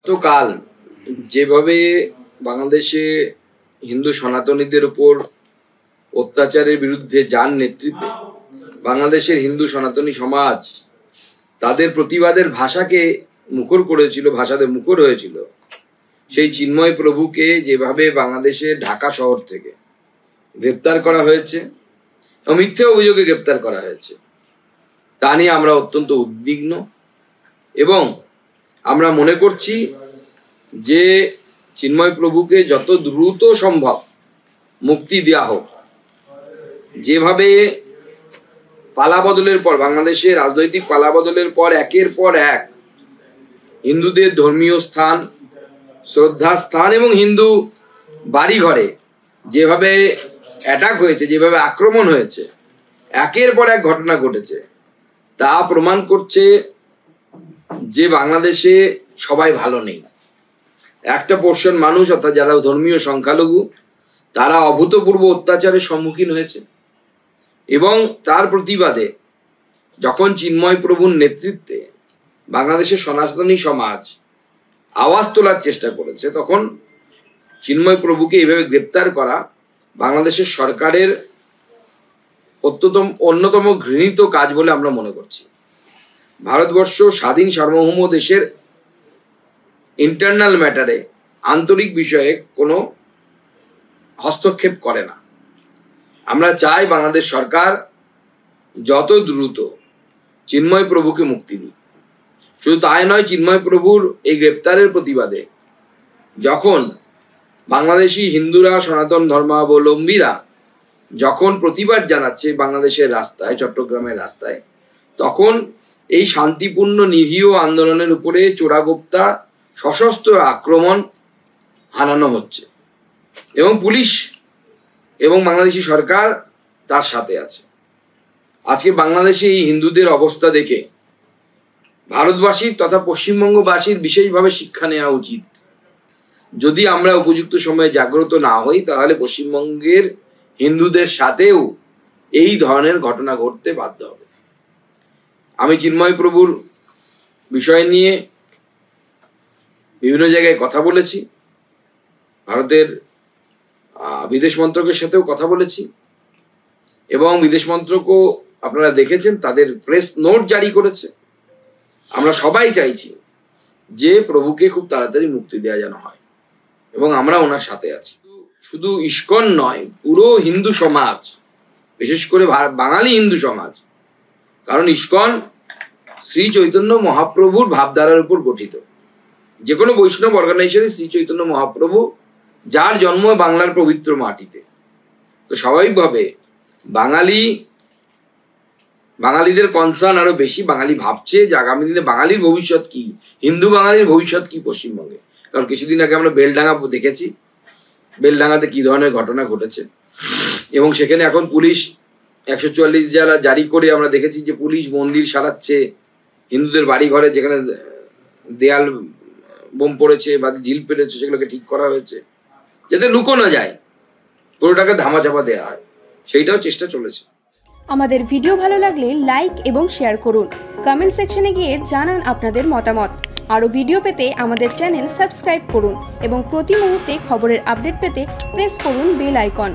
তো কাল যেভাবে বাংলাদেশে হিন্দু সনাতনীদের উপর অত্যাচারের বিরুদ্ধে যার নেতৃত্বে বাংলাদেশের হিন্দু সনাতনী সমাজ তাদের প্রতিবাদের ভাষাকে মুখর করেছিল, ভাষাতে মুখর হয়েছিল, সেই চিন্ময় প্রভুকে যেভাবে বাংলাদেশের ঢাকা শহর থেকে গ্রেপ্তার করা হয়েছে, মিথ্যে অভিযোগে গ্রেপ্তার করা হয়েছে, তা নিয়ে আমরা অত্যন্ত উদ্বিগ্ন এবং আমরা মনে করছি যে চিন্ময় প্রভুকে যত দ্রুত সম্ভব মুক্তি দেওয়া হোক। যেভাবে পালাবদলের পর, বাংলাদেশে রাজনৈতিক পালাবদলের পর একের পর এক হিন্দুদের ধর্মীয় স্থান, শ্রদ্ধা স্থান এবং হিন্দু বাড়িঘরে যেভাবে অ্যাটাক হয়েছে, যেভাবে আক্রমণ হয়েছে, একের পর এক ঘটনা ঘটেছে, তা প্রমাণ করছে যে বাংলাদেশে সবাই ভালো নেই। একটা পোর্শন মানুষ, অর্থাৎ যারা ধর্মীয় সংখ্যালঘু, তারা অভূতপূর্ব অত্যাচারের সম্মুখীন হয়েছে এবং তার প্রতিবাদে যখন চিন্ময় প্রভুর নেতৃত্বে বাংলাদেশের সনাতনী সমাজ আওয়াজ তোলার চেষ্টা করেছে, তখন চিন্ময় প্রভুকে এইভাবে গ্রেপ্তার করা বাংলাদেশের সরকারের অন্যতম ঘৃণিত কাজ বলে আমরা মনে করছি। ভারতবর্ষ স্বাধীন সার্বভৌম দেশের ইন্টারনাল ম্যাটারে, আন্তরিক বিষয়ে কোনো হস্তক্ষেপ করে না। আমরা চাই বাংলাদেশ সরকার যত দ্রুত চিন্ময় প্রভুকে মুক্তি দিক। শুধু তাই নয়, চিন্ময় প্রভুর এই গ্রেপ্তারের প্রতিবাদে যখন বাংলাদেশি হিন্দুরা, সনাতন ধর্মাবলম্বীরা যখন প্রতিবাদ জানাচ্ছে বাংলাদেশের রাস্তায়, চট্টগ্রামের রাস্তায়, তখন এই শান্তিপূর্ণ নিরীহ আন্দোলনের উপরে চোরাগোপ্তা সশস্ত্র আক্রমণ হানানো হচ্ছে এবং পুলিশ এবং বাংলাদেশি সরকার তার সাথে আছে। আজকে বাংলাদেশে এই হিন্দুদের অবস্থা দেখে ভারতবাসীর তথা পশ্চিমবঙ্গবাসীর বিশেষভাবে শিক্ষা নেওয়া উচিত। যদি আমরা উপযুক্ত সময়ে জাগ্রত না হই, তাহলে পশ্চিমবঙ্গের হিন্দুদের সাথেও এই ধরনের ঘটনা ঘটতে বাধ্য হবে। আমি চিন্ময় প্রভুর বিষয় নিয়ে বিভিন্ন জায়গায় কথা বলেছি, ভারতের বিদেশ মন্ত্রকের সাথেও কথা বলেছি এবং বিদেশ মন্ত্রকও আপনারা দেখেছেন তাদের প্রেস নোট জারি করেছে। আমরা সবাই চাইছি যে প্রভুকে খুব তাড়াতাড়ি মুক্তি দেওয়া যেন হয় এবং আমরা ওনার সাথে আছি। শুধু ইস্কন নয়, পুরো হিন্দু সমাজ, বিশেষ করে বাঙালি হিন্দু সমাজ, কারণ ইস্কন শ্রী চৈতন্য মহাপ্রভুর ভাবধারার উপর গঠিত। যে কোনো বৈষ্ণব অর্গানাইজেশনে শ্রী চৈতন্য মহাপ্রভু, যার জন্ম বাংলার পবিত্র মাটিতে, তো স্বাভাবিকভাবে বাঙালিদের কনসার্ন আরো বেশি। বাঙালি ভাবছে যে আগামী দিনে বাঙালির ভবিষ্যৎ কি, হিন্দু বাঙালির ভবিষ্যৎ কি পশ্চিমবঙ্গে। কারণ কিছুদিন আগে আমরা বেলডাঙ্গা দেখেছি, বেলডাঙ্গাতে কি ধরনের ঘটনা ঘটেছে এবং সেখানে এখন পুলিশ 144 যারা জারি করে আমরা দেখেছি যে পুলিশ মন্দির সারাচ্ছে, হিন্দুদের বাড়ি ঘরে যেখানে দেয়াল বোম পড়েছে বা ঢিল পেরেছে সেগুলোকে ঠিক করা হয়েছে যাতে লুকোনো যায়, পুরোটাকে ধামাচাপা দেওয়া হয়, সেইটাও চেষ্টা চলেছে। আমাদের ভিডিও ভালো লাগলে লাইক এবং শেয়ার করুন। কমেন্ট সেকশনে গিয়ে জানান আপনাদের মতামত। আরও ভিডিও পেতে আমাদের চ্যানেল সাবস্ক্রাইব করুন এবং প্রতি মুহূর্তে খবরের আপডেট পেতে প্রেস করুন বেল আইকন।